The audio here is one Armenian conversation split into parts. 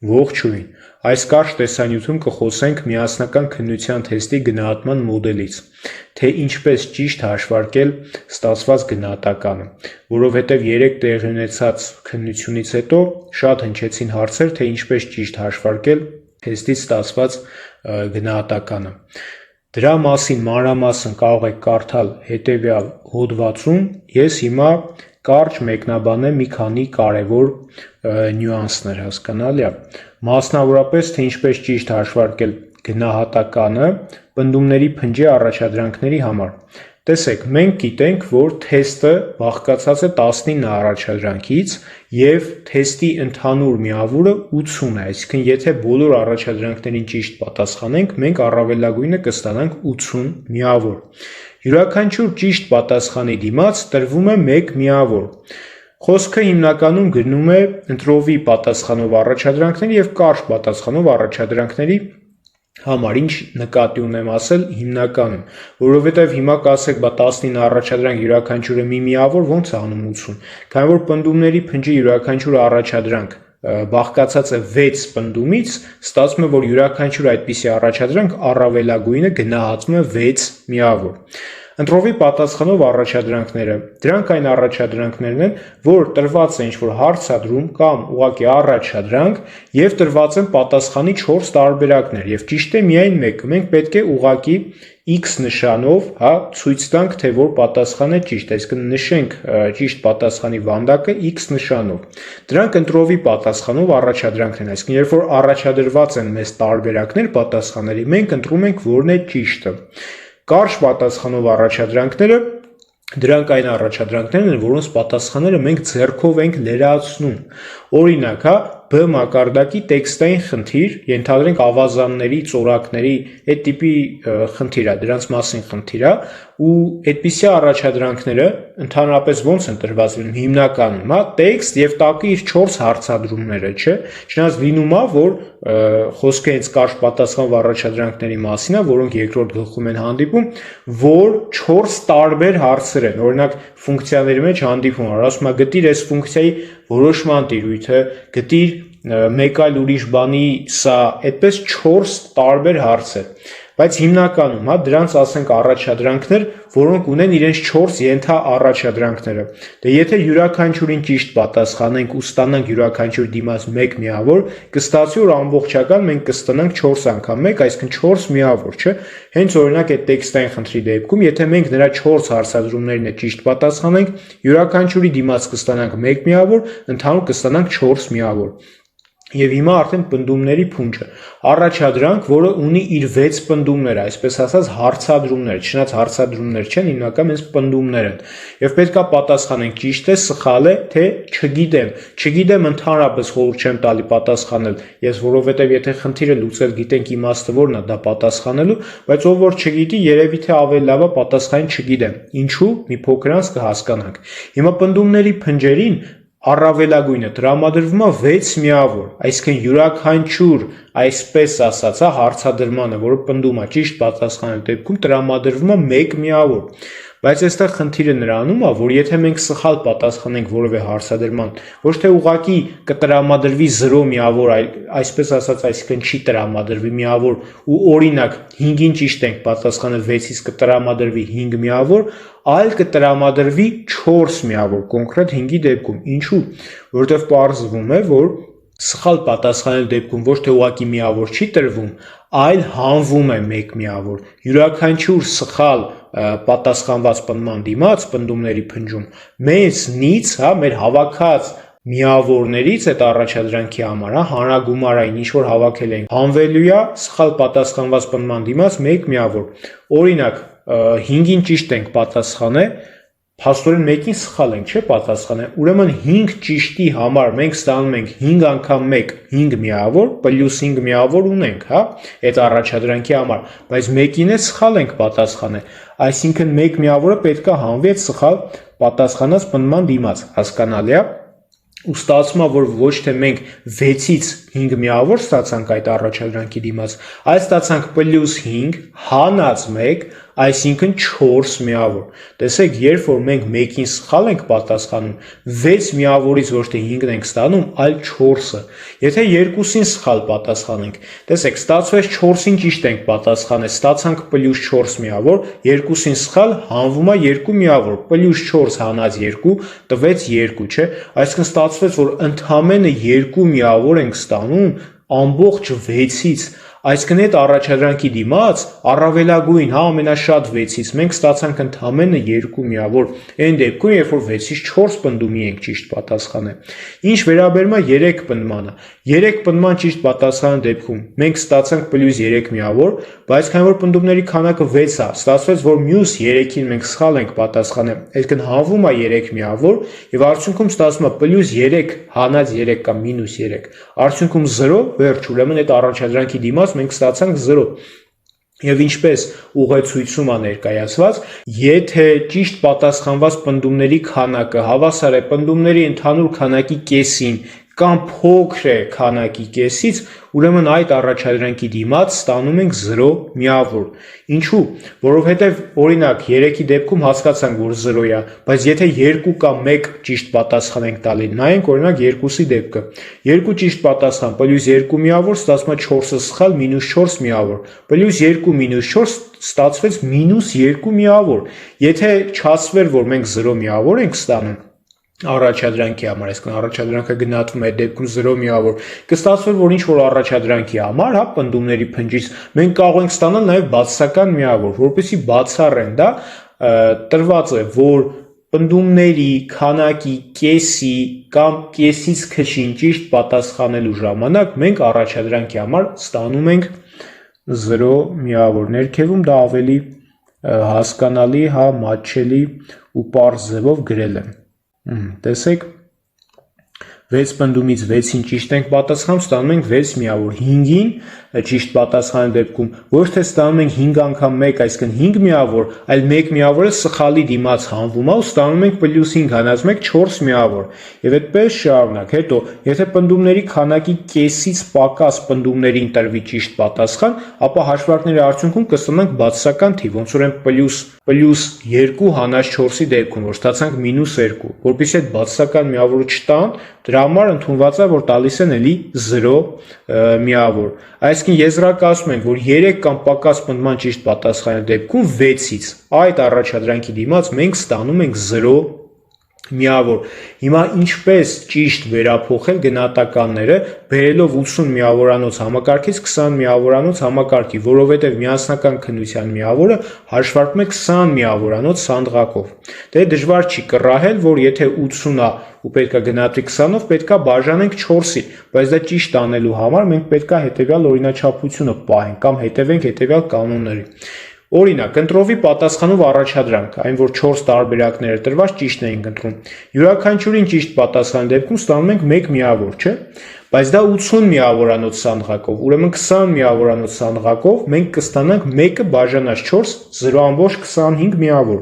Ողջույն, այս կարճ տեսանյութում կխոսենք միասնական քննության թեստի գնահատման մոդելից, թե ինչպես ճիշտ հաշվարկել ստացված գնահատականը, որովհետև երեկ տեղի ունեցած քննությունից հետո շատ հնչեցին հարցեր, թե ինչպես ճիշտ հաշվարկել թեստից ստացված գնահատականը։ Դրա մասին մանրամասն կարող եք կարդալ հետևյալ հոդվածում, ես հիմա կարճ մեկնաբանեմ մի քանի կարևոր նյուանսներ, հասկանալի է։ Մասնավորապես, թե ինչպես ճիշտ հաշվարկել գնահատականը պնդումների փնջի առաջադրանքների համար։ Տեսեք, մենք գիտենք, որ թեստը բաղկացած է 19 առաջադրանքից և թեստի ընդհանուր միավորը 80 է, այսինքն եթե բոլոր առաջադրանքներին ճիշտ պատասխանենք, մենք առավելագույնը կստանանք 80 միավոր։ Յուրաքանչյուր ճիշտ պատասխանի դիմաց տրվում է 1 միավոր։ Խոսքը հիմնականում գնում է ընտրովի պատասխանով առաջադրանքների և կարճ պատասխանով առաջադրանքների համար, ինչ նկատի ունեմ ասել հիմնականում, որովհետև հիմա կասեք, բա 19 առաջադրանք յուրաքանչյուրը մի միավոր ոնց է անում 80, քանի որ պնդումների փնջի յուրաքանչյուր առաջադրանք բաղկացած է 6 պնդումից, ստացվում է, որ յուրաքանչյուր այդպիսի առաջադրանք առավելագույնը գնահատվում է 6 միավոր։ Ընտրովի պատասխանով առաջադրանքները, դրանք այն առաջադրանքներն են, որ տրված է ինչ-որ հարցադրում կամ ուղղակի առաջադրանք և տրված են պատասխանի 4 տարբերակներ և ճիշտ է միայն մեկը, մենք պետք է ուղղակի X նշանով ցույց տանք, թե որ պատասխանն է ճիշտ, այսինքն նշենք ճիշտ պատասխանի վանդակը X նշանով։ Դրանք ընտրովի պատասխանով առաջադրանքն են, այսինքն երբ որ առաջադրված են մեզ տարբերակներ պատասխանների, մենք ընտրում ենք որն է ճիշտը։ Կարճ պատասխանով առաջադրանքները, դրանք այն առաջադրանքներն են, որոնց պատասխանները մենք ձեռքով ենք լրացնում։ Օրինակ, B մակարդակի տեքստային խնդիր, ենթադրենք ավազանների, ծորակների, այդ տիպի խնդիր է, դրանց մասին խնդիր է, ու այդպիսի առաջադրանքները ընդհանրապես ոնց են տրված հիմնականում, տեքստ և տակը իր 4 հարցադրումները, չէ՞։ Չնայած լինում է, որ խոսքը հենց կարճ պատասխանով առաջադրանքների մասին է, որոնք երկրորդ գլխում են հանդիպում, որ 4 տարբեր հարցեր են, օրինակ ֆունկցիաների մեջ հանդիպում է, ասում է գտիր այս ֆունկցիայի որոշման տիրույթը, գտիր մեկ այլ ուրիշ բանի սա, այդպես 4 տարբեր հարցեր, բայց հիմնականում դրանց ասենք առաջադրանքներ, որոնք ունեն իրենց 4 ենթաառաջադրանքները։ Դե եթե յուրաքանչյուրին ճիշտ պատասխանենք ու ստանանք յուրաքանչյուր դիմաց 1 միավոր, կստացվի, որ ամբողջական մենք կստանանք 4 անգամ 1, այսինքն 4 միավոր, չէ՞։ Հենց օրինակ այդ տեքստային խնդրի դեպքում, եթե մենք նրա 4 հարցադրումներին ճիշտ պատասխանենք, յուրաքանչյուրի դիմաց կստանանք 1 միավոր, ընդհանուր կստանանք 4 միավոր։ Եվ հիմա արդեն պնդումների փունջը, առաջադրանք, որը ունի իր 6 պնդումներ, այսպես ասած հարցադրումներ, չնայած հարցադրումներ չեն, հիմնական հենց պնդումներ են, և պետք է պատասխանենք ճիշտ է, սխալ է, թե չգիտեմ, չգիտեմ ընդհանրապես խորհուրդ չեմ տալի պատասխանել, ես որովհետև եթե խնդիրը լուծել գիտենք իմաստը որն է դա պատասխանելու, բայց ով որ չգիտի, երևի թե ավելի լավ է պատասխանի չգիտեմ, ինչու, մի փոքր անց կհասկանանք։ Հիմա պնդումների փնջերին առավելագույնը տրամադրվում է 6 միավոր, այսինքն յուրաքանչյուր այսպես ասած հարցադրմանը, որը պնդում է ճիշտ պատասխանելու դեպքում տրամադրվում է 1 միավոր, բայց այստեղ խնդիրը նրանում է, որ եթե մենք սխալ պատասխանենք որևէ հարցադրման, ոչ թե ուղղակի կտրամադրվի 0 միավոր, այսպես ասած, այսինքն չի տրամադրվի միավոր ու օրինակ 5-ին ճիշտ ենք պատասխանել 6-ից կտրամադրվի 5 միավոր, այլ կտրամադրվի 4 միավոր, կոնկրետ 5-ի դեպքում, ինչու, որովհետև պարզվում է, որ սխալ պատասխանելու դեպքում ոչ թե ուղղակի միավոր չի տրվում, այլ հանվում է 1 միավոր, յուրաքանչյուր սխալ պատասխանված պնդման դիմաց պնդումների փնջում մեզնից, մեր հավաքած միավորներից այդ առաջադրանքի համար, հանրագումարային ինչ որ հավաքել ենք, հանվելու է սխալ պատասխանված պնդման դիմաց 1 միավոր։ Օրինակ 5-ին ճիշտ ենք պատասխանել, փաստորեն 1-ին սխալ ենք, չէ՞ պատասխանել, ուրեմն 5 ճիշտի համար մենք ստանում ենք 5 անգամ 1 5 միավոր, պլյուս 5 միավոր ունենք, այդ առաջադրանքի համար, բայց 1-ին է սխալ ենք պատասխանել, այսինքն 1 միավորը պետք է հանվի այդ սխալ պատասխանած պնդման դիմաց, հասկանալի է։ Ու ստացվում է, որ ոչ թե մենք 6-ից 5 միավոր ստացանք այդ առաջադրանքի դիմաց, այլ ստացանք պլյուս 5 հանած 1, այսինքն 4 միավոր։ Տեսեք, երբ որ մենք 1-ին սխալ ենք պատասխանում, 6 միավորից ոչ թե 5-ն ենք ստանում, այլ 4-ը։ Եթե 2-ին սխալ պատասխանենք, տեսեք, ստացվեց 4-ին ճիշտ ենք պատասխանել, ստացանք +4 միավոր, 2-ին սխալ հանվում է 2 միավոր, +4 հանած 2 տվեց 2, չէ՞։ Այսինքն ստացվեց, որ ընդամենը 2 միավոր ենք ստանում ամբողջ 6-ից, այսինքն այդ առաջադրանքի դիմաց առավելագույն, ամենաշատ 6-ից մենք ստացանք ընդամենը 2 միավոր, այն դեպքում, երբ որ 6-ից 4 պնդումի ենք ճիշտ պատասխանել։ Ինչ վերաբերում է 3 պնդմանը, 3 պնդման ճիշտ պատասխանության դեպքում մենք ստացանք +3 միավոր, բայց քանի որ պնդումների քանակը 6 է, ստացվեց, որ մյուս 3-ին մենք սխալ ենք պատասխանել, այսինքն հանվում է 3 միավոր եւ արդյունքում ստացվում է +3 հանած 3 կամ -3, արդյունքում 0, վերջ, ուրեմն այդ առաջադրանքի դիմաց մենք ստացանք 0։ Եվ ինչպես ուղեցույցում է ներկայացված, եթե ճիշտ պատասխանված պնդումների քանակը հավասար է պնդումների ընդհանուր քանակի կեսին կամ փոքր է քանակի կեսից, ուրեմն այդ առաջադրանքի դիմաց ստանում ենք 0 միավոր։ Ինչու՞, որովհետև օրինակ 3-ի դեպքում հասկացանք, որ 0 է, բայց եթե 2 կամ 1 ճիշտ պատասխան ենք տալի, նայենք օրինակ 2-ի դեպքը։ 2 ճիշտ պատասխան +2 միավոր, ստացվում է 4-ը սխալ -4 միավոր, +2 -4 ստացվեց -2 միավոր։ Եթե չասվեր, որ մենք 0 միավոր ենք ստանում առաջադրանքի համար, այսինքն առաջադրանքը գնահատվում է այդ դեպքում 0 միավոր, կստացվեր, որ ինչ որ առաջադրանքի համար, հա, պնդումների փնջից մենք կարող ենք ստանալ նաև բացասական միավոր, որպեսզի բացառեն, դա տրված է, որ պնդումների քանակի կեսի կամ կեսից քչին ճիշտ պատասխանելու ժամանակ մենք առաջադրանքի համար ստանում ենք 0 միավոր։ Ներքևում դա ավելի հասկանալի, հա, մատչելի ու պարզ ձևով գրել եմ։ Տեսեք, 6 պնդումից 6-ին ճիշտ ենք պատասխանում, ստանում ենք 6 միավոր, 5-ին ճիշտ պատասխանելու դեպքում ոչ թե ստանում ենք 5 անգամ 1, այսինքն 5 միավոր, այլ 1 միավորը սխալի դիմաց հանվում է ու ստանում ենք +5 հանած 1 4 միավոր։ Եվ այդպես շարունակ։ Հետո, եթե պնդումների քանակի կեսից պակաս պնդումներին տրվի ճիշտ պատասխան, ապա հաշվարկների արդյունքում կստանանք բացասական թիվ, ոնց որ այն +2 հանած 4-ի դեպքում, որ ստացանք -2, որպեսզի այդ բացասական միավորը չտան, դրա համար ընդունված է, որ տալիս են էլի 0 միավոր։ Այսինքն եզրակացնում ենք, որ 3 կամ պակաս պնդման ճիշտ պատասխանի դեպքում 6-ից այդ առաջադրանքի դիմաց մենք ստանում ենք 0 միավոր։ Հիմա ինչպես ճիշտ վերափոխել գնահատականները, բերելով 80 միավորանոց համակարգից 20 միավորանոց համակարգի, որովհետև միասնական քննության միավորը հաշվարկվում է 20 միավորանոց սանդղակով։ Դե դժվար չի կռահել, որ եթե 80 է ու պետքա գնահատվի 20-ով, պետքա բաժանենք 4-ի, բայց դա ճիշտ անելու համար մենք պետքա հետևյալ օրինաչափությունը պահենք կամ հետևենք հետևյալ կանոններին։ Օրինակ, ընտրովի պատասխանով առաջադրանք, այն որ 4 տարբերակները տրված ճիշտ էին ընտրում։ Յուրաքանչյուրին ճիշտ պատասխանի դեպքում ստանում ենք 1 միավոր, չէ՞։ Բայց դա 80 միավորանոց սանդղակով, ուրեմն 20 միավորանոց սանդղակով մենք կստանանք 1-ը բաժանած 4 0.25 միավոր։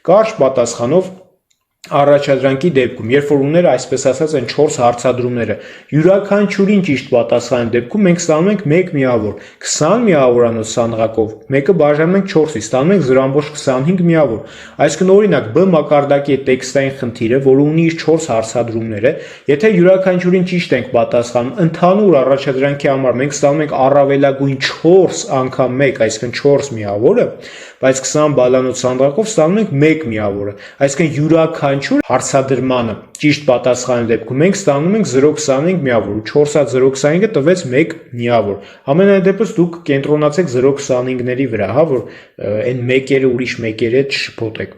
Կարճ պատասխանով առաջադրանքի դեպքում, երբ որ ուներ այսպես ասած են 4 հարցադրումները, յուրաքանչյուրին ճիշտ պատասխանի դեպքում մենք ստանում ենք 1 միավոր, 20 միավորանոց սանդղակով, 1-ը բաժանում ենք 4-ի, ստանում ենք 0.25 միավոր։ Այսինքն օրինակ B մակարդակի տեքստային խնդիրը, որը ունի իր 4 հարցադրումները, եթե յուրաքանչյուրին ճիշտ ենք պատասխանում, ընդհանուր առաջադրանքի համար մենք ստանում ենք առավելագույն 4 անգամ 1, այսինքն 4 միավորը, բայց 20 բալանոց սանդղակով ստանում ենք 1 միավորը։ Այսինքն յուրաքանչյուր հարցադրմանը ճիշտ պատասխանի դեպքում մենք ստանում ենք 0.25 միավոր, ու 4-ից 0.25-ը տվեց 1 միավոր։ Ամենայն դեպս դուք կենտրոնացեք 0.25-ների վրա, հա, որ այն մեկերը ուրիշ մեկերի հետ չշփոթեք։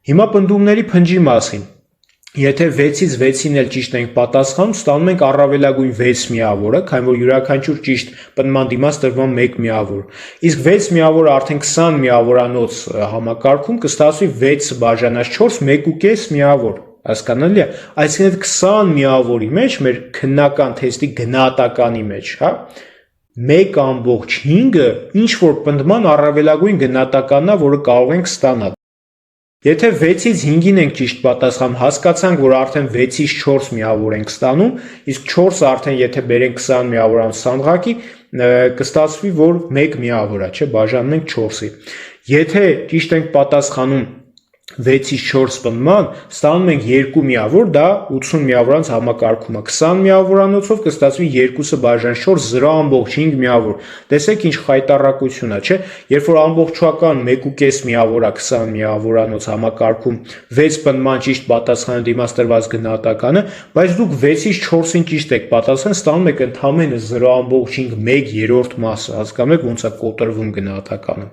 Հիմա պնդումների փնջի մասին։ Եթե 6-ից 6-ին էլ ճիշտ ենք պատասխանում, ստանում ենք առավելագույն 6 միավորը, քանի որ յուրաքանչյուր ճիշտ պնդման դիմաց տրվում 1 միավոր։ Իսկ 6 միավորը արդեն 20 միավորանոց համակարգում կստացվի 6 բաժանած 4 1.5 միավոր։ Հասկանալի է։ Այսինքն այդ 20 միավորի մեջ մեր քննական թեստի գնահատականի մեջ, հա, 1.5-ը ինչ որ պնդման առավելագույն գնահատականն է, որը կարող ենք ստանալ։ Եթե 6-ից 5-ին ենք ճիշտ պատասխանում, հասկացանք, որ արդեն 6-ից 4 միավոր ենք ստանում, իսկ 4-ը արդեն եթե բերենք 20 միավորանոց սանդղակի, կստացվի, որ 1 միավոր է, չէ, բաժանում ենք 4-ի։ Եթե ճիշտ ենք պատասխանում 6-ից 4 պնդման, ստանում ենք 2 միավոր, դա 80 միավորանց համակարգում է, 20 միավորանոցով կստացվի 2-ը բաժան 4 0.5 միավոր, տեսեք ինչ խայտառակություն է, չէ, երբ որ ամբողջական 1.5 միավոր է 20 միավորանոց համակարգում 6 պնդման ճիշտ պատասխանը դիմաց տրված գնահատականը, բայց դուք 6-ից 4-ին ճիշտ եք պատասխան, ստանում եք ընդամենը 0.5 1/3 մասը, հասկանում եք ոնց է կոտրվում գնահատականը։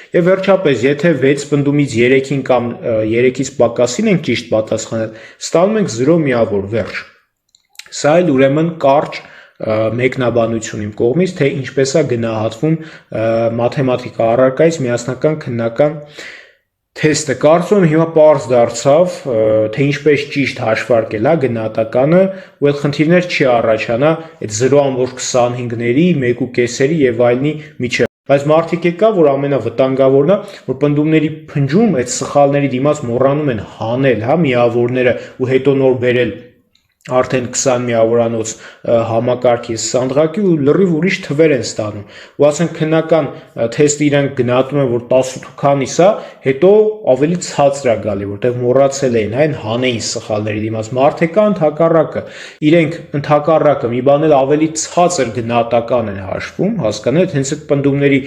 Եվ վերջապես, եթե 6 պնդումից 3-ին կամ 3-ից պակասին ենք ճիշտ պատասխանել, ստանում ենք 0 միավոր, վերջ։ Սա էլ ուրեմն կարճ մեկնաբանություն իմ կողմից, թե ինչպես է գնահատվում մաթեմատիկա առարկայից միասնական քննական թեստը։ Կարծում եմ հիմա պարզ դարձավ, թե ինչպես ճիշտ հաշվարկել է գնահատականը, ու այդ խնդիրներ չի առաջանա այդ 0.25-ների, 1.5-երի եւ այլնի միջև։ Բայց մարդիկ եկա, որ ամենավտանգավորն է, որ պնդումների փնջում այդ սխալների դիմաց մոռանում են հանել, հա, միավորները ու հետո նոր բերել արդեն 20 միավորանոց համակարգի սանդղակի ու լրիվ ուրիշ թվեր են ստանում։ Ու ասենք քննական թեստը իրանք գնահատում են, որ 18 քանիս է, հետո ավելի ցածր է գալի, որտեղ մոռացել էին, այն հանեին սխալների դիմաց։ Մարդեկա ընդհակառակը, իրենք ընդհակառակը մի բան էլ ավելի ցածր գնահատական են հաշվում, հասկանալ, հենց այդ պնդումների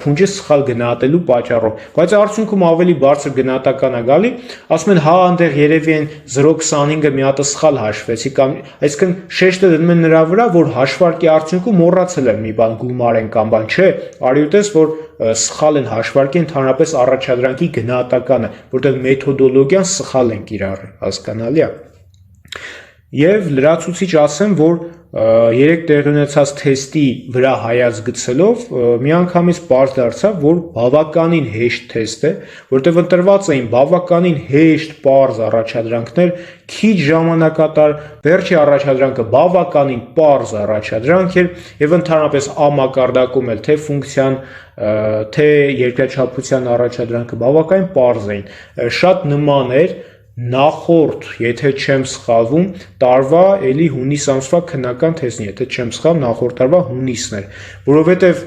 փունջը սխալ գնահատելու պատճառով։ Բայց արդյունքում ավելի բարձր գնահատական է գալի, ասում են, հա, այնտեղ երևի են 0.25-ը մի հատ սխալ հաշվեց, այսինքն շեշտը դնում են նրա վրա, որ հաշվարկի արդյունքում մոռացել են մի բան գումարեն կամ բան, չէ, արի ուտես, որ սխալ են հաշվարկի ընդհանրապես առաջադրանքի գնահատականը, որտեղ մեթոդոլոգիան սխալ են կիրառել, հասկանալի է։ Եվ լրացուցիչ ասեմ, որ 3 տեղի ունեցած թեստի վրա հայաց գցելով միանգամից պարզ դարձավ, որ բավականին հեշտ թեստ է, որտեղ ընտրված էին բավականին հեշտ պարզ առաջադրանքներ, քիչ ժամանակատար, վերջի առաջադրանքը բավականին պարզ առաջադրանք էր եւ ընդհանրապես A մակարդակում էլ թե ֆունկցիան, թե երկրաչափության առաջադրանքը բավականին պարզ էին, շատ նման էր նախորդ, եթե չեմ սխալվում, տարվա էլի հունիս ամսվա քննական թեստին, եթե չեմ սխալվում, նախորդ տարվա հունիսն էր, որովհետև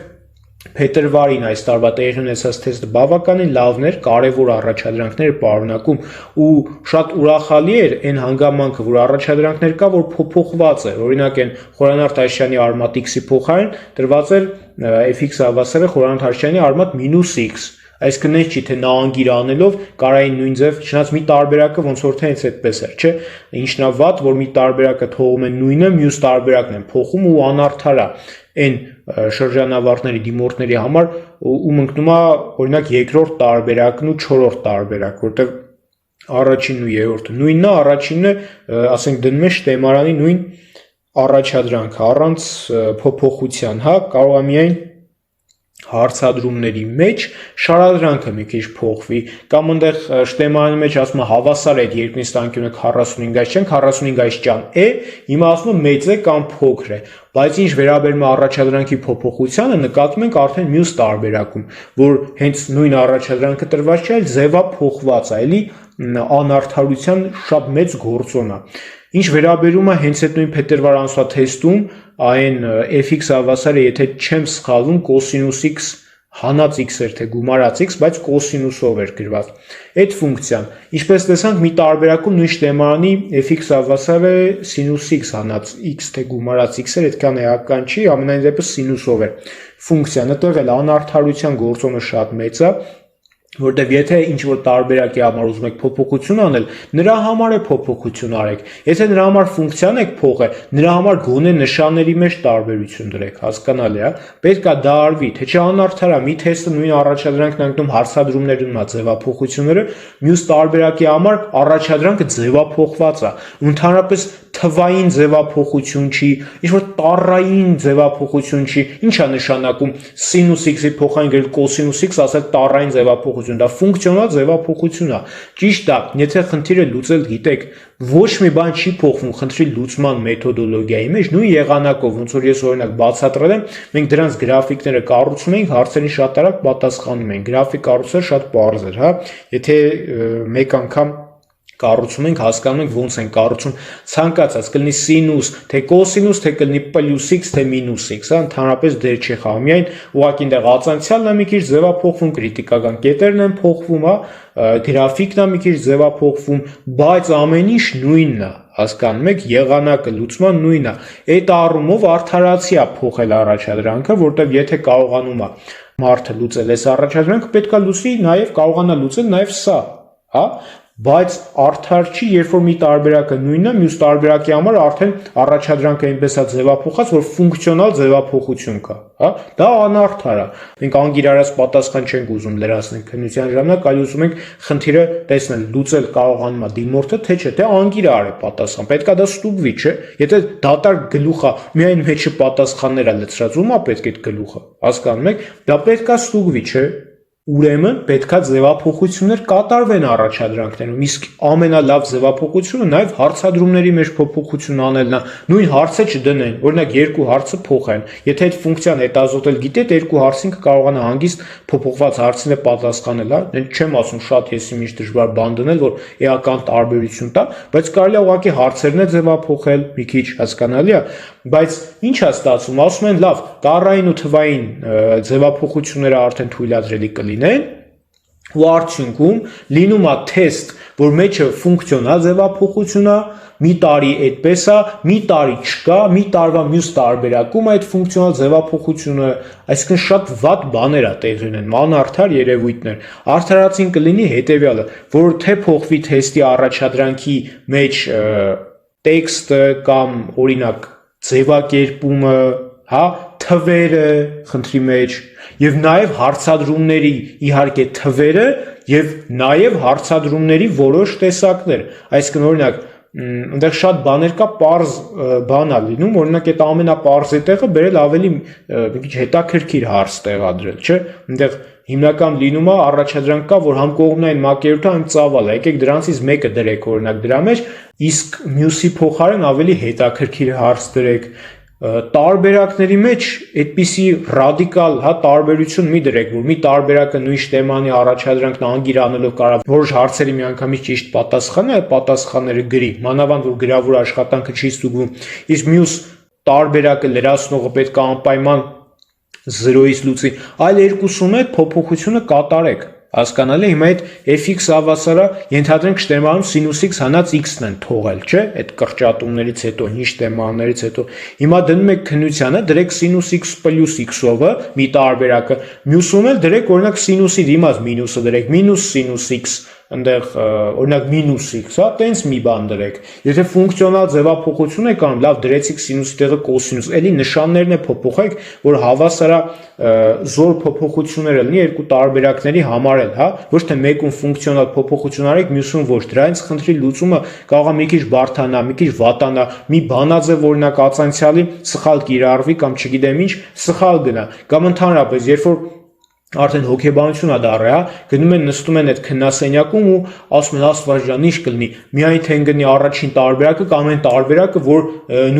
փետրվարին այս տարվա տեղի ունեցած թեստը բավականին լավն էր, կարևոր առաջադրանքներ պարունակում ու շատ ուրախալի էր այն հանգամանքը, որ առաջադրանքներ կա, որ փոփոխված է, օրինակ այն Խորանարդ Աշյանի արմատ x-ի փոխարեն տրված էր fx հավասար է Խորանարդ Աշյանի արմատ -x, այսինքն ինչ չի, թե նա անգիր անելով կարային նույն ձև, չնայած մի տարբերակը ոնց որ թե հենց այդպես էր, չէ, ինչն է վատ, որ մի տարբերակը թողում են նույնը, մյուս տարբերակն են փոխում ու անարդար է այն շրջանավարտների դիմորդների համար, ում ընկնում է օրինակ երկրորդ տարբերակն ու չորրորդ տարբերակ, որտեղ առաջինն ու երրորդը նույնն է, առաջինը, ասենք դնում է շտեմարանի նույն առաջադրանքը առանց փոփոխության, հա, կարող է միայն հարցադրումների մեջ շարադրանքը մի քիչ փոխվի կամ այնտեղ շտեմարանի մեջ ասում է հավասար է երկնից տանկյունը 45 այստեղ 45 այստեղ է, հիմա ասում է մեծ է կամ փոքր է, բայց ինչ վերաբերում է առաջադրանքի փոփոխությանը նկատում ենք արդեն մյուս տարբերակում, որ հենց նույն առաջադրանքը տրված չէ, այլ ձևա փոխված է, էլի անարդարության շատ մեծ գործոն է։ Ինչ վերաբերում է հենց այդ նույն փետրվար ամսվա թեստում, այն fx հավասար է, եթե չեմ սխալվում, կոսինուս x հանած x էր, թե գումարած x, բայց կոսինուսով էր գրված։ Այդ ֆունկցիան, ինչպես տեսանք, մի տարբերակում նույն շտեմարանի fx հավասար է սինուս x հանած x, թե գումարած x էր, այդքան էական չի, ամենայն դեպս սինուսով էր։ Ֆունկցիան, այդտեղ էլ անարդարության գործոնը շատ մեծ է, որտեվ եթե ինչ-որ տարբերակի համար ուզում եք փոփոխություն անել, նրա համար է փոփոխություն արեք։ Եթե նրա համար ֆունկցիան եք փոխել, նրա համար գոնե նշանների մեջ տարբերություն դրեք, հասկանալի է։ Պետք է դա արվի, թե չէ անարդար է, մի թեստը նույն առաջադրանքն անգամ հարցադրումներ ունի ձևափոխությունները, մյուս տարբերակի համար առաջադրանքը ձևափոխված է։ Ընդհանրապես թվային ձևափոխություն չի, ինչ-որ տառային ձևափոխություն չի, ինչ է նշանակում սինուս x-ի փոխարեն գրել կոսինուս x, ասել տառային ձևափոխություն, դա ֆունկցիոնալ ձևափոխություն է։ Ճիշտ է, եթե խնդիրը լուծել գիտեք, ոչ մի բան չի փոխվում խնդրի լուծման մեթոդոլոգիայի մեջ, նույն եղանակով, ոնց որ ես օրինակ բացատրել եմ, մենք դրանց գրաֆիկները կառուցում ենք, հարցերին շատ արագ պատասխանում ենք։ Գրաֆիկ կառուցել շատ պարզ էր, հա։ Եթե մեկ անգամ կառուցում ենք, հասկանում ենք ոնց են կառուցում ցանկացած կլինի սինուս, թե կոսինուս, թե կլինի պլյուս x, թե մինուս x, հա, ընդհանրապես դեր չի խաղում, միայն ուղղակի այնտեղ ածանցիալն է մի քիչ ձևափոխվում, կրիտիկական կետերն են փոխվում, հա, գրաֆիկն է մի քիչ ձևափոխվում, բայց ամեն ինչ նույնն է, հասկանում եք, եղանակը, լուծման նույնն է։ Այդ առումով արդարացի է փոխել առաջադրանքը, որտեղ եթե կարողանում է մարդը լուծել այս առաջադրանքը, պետք է լուծի նաև կարողանա լուծել նաև սա, հա, բայց արդար չի, երբ որ մի տարբերակը նույնն է, մյուս տարբերակի համար արդեն առաջադրանքը այնպես է ձևափոխած, որ ֆունկցիոնալ ձևափոխություն կա, հա, դա անարդար է։ Մենք անգիրարած պատասխան չենք ուզում լրացնել քննության ժամանակ, այլ ուզում ենք խնդիրը տեսնել, լուծել կարողանում է դիմորդը, թե չէ, թե անգիրար է պատասխան։ Պետք է դա ստուգվի, չէ։ Եթե դատարկ գլուխ է, միայն մեջը պատասխաններ է լցրած, ում է պետք այդ գլուխը, հասկանում եք, դա պետք է ստուգվի, չէ։ Ուրեմն պետքա ձևափոխություններ կատարվեն առաջադրանքներում, իսկ ամենալավ ձևափոխությունը նաև հարցադրումների մեջ փոփոխություն անելն է, նույն հարցը չդնեն, օրինակ երկու հարցը փոխեն, եթե այդ ֆունկցիան հետազոտել գիտեք, երկու հարցին կկարողանա հանգիստ փոփոխված հարցին պատասխանել, հա, չեմ ասում շատ եսի միշտ դժվար բան դնել, որ էական տարբերություն տա, բայց կարելի է ուղղակի հարցերն է ձևափոխել, մի քիչ հասկանալի է, բայց ինչ է ստացվում, ասում են լավ, տառային ու թվային ձևափոխությունները արդեն թույլատրելի կլինեն, ու արդյունքում լինում է թեստ, որ մեջը ֆունկցիոնալ ձևափոխություն է, մի տարի այդպես է, մի տարի չկա, մի տարվա մյուս տարբերակում այդ ֆունկցիոնալ ձևափոխությունը, այսինքն շատ վատ բաներ է տեղի ունեն, անարդար երևույթներ։ Արդարացին կլինի հետևյալը, որ թե փոխվի թեստի առաջադրանքի մեջ տեքստը կամ օրինակ ձևակերպումը, հա, թվերը խնդրի մեջ եւ նաեւ հարցադրումների իհարկե թվերը եւ նաեւ հարցադրումների որոշ տեսակներ, այսինքն օրինակ այնտեղ շատ բաներ կա, պարզ բան է լինում, օրինակ այդ ամենապարզ տեղը բերել ավելի մի քիչ հետաքրքիր հարց տեղադրել, չէ՞, այնտեղ հիմնական լինում է առաջադրանք կա, որ համ կողմնային մակերութը, համ ծավալը, եկեք դրանցից մեկը դրեք օրինակ դրա մեջ, իսկ մյուսի փոխարեն ավելի հետաքրքիր հարց դրեք, տարբերակների մեջ այդպիսի ռադիկալ, հա, տարբերություն մի դրեք, որ մի տարբերակը նույն թեմանի առաջադրանքն անգիր անելով կարող որոշ հարցերի միանգամից ճիշտ պատասխանը, այդ պատասխանները գրի, մանավանդ որ գրավոր աշխատանքը չի ստուգվում, իսկ մյուս տարբերակը լրացնողը պետք է անպայման 0-ից լուծի, այլ երկուսում այդ փոփոխությունը կատարեք, հասկանալի, հիմա այդ fx հավասարը ենթադրենք շտեմանում սինուս x հանած x-ն են թողել, չէ, այդ կրճատումներից հետո, հինչ թեմաներից հետո, հիմա դնում եք քննությանը, դրեք սինուս x պլյուս x-ով մի տարբերակը, մյուսում էլ դրեք օրինակ սինուսի դիմաց մինուսը դրեք, մինուս սինուս x, այնտեղ օրինակ մինուս x, հա, տենց մի բան դրեք։ Եթե ֆունկցիոնալ ձևափոխություն եք անում, լավ դրեցիք սինուսի տեղը կոսինուս, էլի նշաններն է փոփոխեք, որ հավասարա զոր փոփոխությունները լինի երկու տարբերակների համար էլ, հա, ոչ թե մեկում ֆունկցիոնալ փոփոխություն արեք, մյուսում ոչ։ Դրանից խնդրի լուծումը կարող է մի քիչ բարդանա, մի քիչ վատանա, մի բանաձև օրինակ ածանցիալի սխալ կիրառվի կամ չգիտեմ ինչ, սխալ գնա, կամ ընդհանրապես երբ որ արդեն հոգեբանություն է դառը, հա, գնում են նստում են այդ քննասենյակում ու ասում են Աստված ջան, ինչ կլինի, միայն թե ընկնի առաջին տարբերակը կամ այն տարբերակը, որ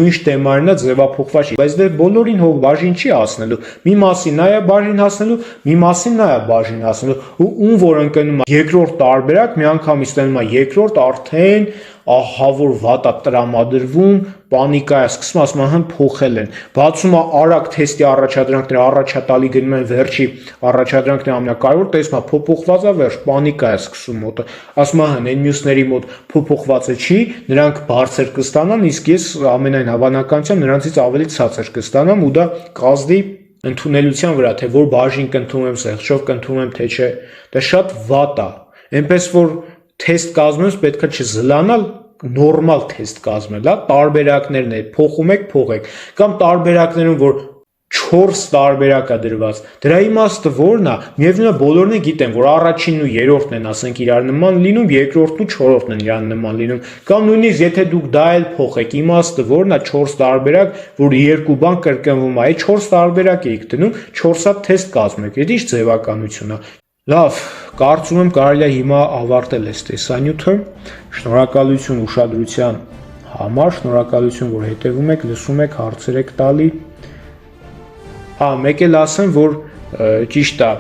նույն թեմանն է ձևափոխված չի, բայց դե բոլորին հող բաժին չի հասնելու, մի մասին նա է բաժին հասնելու, մի մասին նա է բաժին հասնելու, ու ում որ ընկնում է երկրորդ տարբերակ, միանգամից տենում է երկրորդ արդեն ահա որ վատ է տրամադրվում, պանիկա է սկսում, ասում են փոխել են, բացում է արագ թեստի առաջադրանքները, առաջատալի գնում են վերջի առաջադրանքները ամենակարևոր, տեսնում է փոփոխված է վերջ, պանիկա է սկսում մոտը, ասում են այն մյուսների մոտ փոփոխվածը չի, նրանք բարձր կստանան, իսկ ես ամենայն հավանականությամբ նրանցից ավելի ցածր կստանամ ու դա կազդի ընդունելության վրա, թե որ բաժին կընդունեմ, սեղչով կընդունեմ, թե չէ, դա շատ վատ է, այնպես որ թեստ կազմելուց պետք է չզլանալ, նորմալ թեստ կազմել, հա, տարբերակներն է, փոխում եք, փոխեք, կամ տարբերակներում, որ 4 տարբերակ է դրված, դրա իմաստը որն է, միևնույն է բոլորն է գիտեն, որ առաջինն ու երրորդն են, ասենք իրար նման լինում, երկրորդն ու չորրորդն են իրար նման լինում, կամ նույնիսկ եթե դուք դա էլ փոխեք, իմաստը որն է 4 տարբերակ, որ երկու բան կրկնվում է, այդ 4 տարբերակ եք դնում, 4 հատ թեստ կազմեք, դա ի՞նչ ձևականություն է։ Լավ, կարծում եմ կարելի է հիմա ավարտել այս տեսանյութը, շնորհակալություն ուշադրության համար, շնորհակալություն, որ հետևում եք, լսում եք, հարցեր եք տալի, մեկ էլ ասեմ, որ ճիշտ է,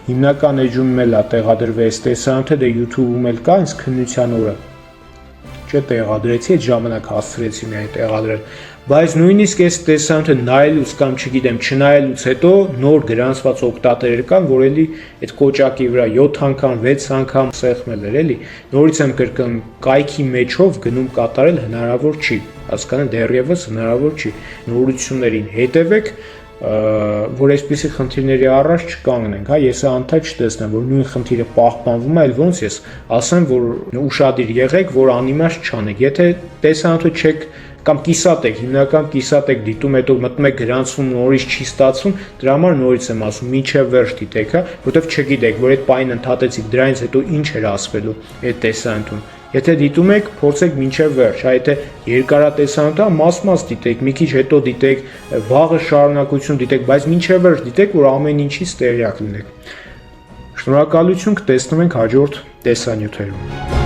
հիմնական էջում էլ է տեղադրվել այս տեսանյութը, դե YouTube-ում էլ կա, ինձ քննության օրը չէ, տեղադրեցի, այդ ժամանակ հասցրեցի միայն տեղադրել, բայց նույնիսկ այս տեսանյութը նայելուց կամ չգիտեմ, չնայելուց հետո նոր գրանցված օգտատերեր կան, որ էլի այդ կոճակի վրա 7 անգամ, 6 անգամ սեղմել էր, էլի, նորից եմ կրկնում, կայքի մեջով գնում կատարել հնարավոր չի, հասկանան, դեռևս հնարավոր չի, նորություններին հետևեք, որ այսպիսի խնդիրների առաջ չկանգնենք, հա, ես անդադ չտեսնեմ, որ նույն խնդիրը պահպանվում է, այլ ոնց ես ասեմ, որ ուշադիր եղեք, որ անիմաստ չանեք, եթե տեսանյութը չեք կամ կիսատ եք, հիմնական կիսատ եք դիտում, հետո մտնում եք գրանցվում, նորից չի ստացվում, դրա համար նորից եմ ասում, մինչև վերջ դիտեք, հա, որովհետև չգիտեք, որ այդ պահին ընդհատեցիք, դրանից հետո ինչ էր ասվելու այդ տեսանյութում։ Եթե դիտում եք, փորձեք մինչև վերջ, հա, եթե երկարատեսանյութ է, մաս-մաս դիտեք, մի քիչ հետո դիտեք, վաղը շարունակություն դիտեք, բայց մինչև վերջ դիտեք, որ ամեն ինչից տեղյակ լինեք։ Շնորհակալություն, կտեսնվենք հաջորդ տեսանյութերում։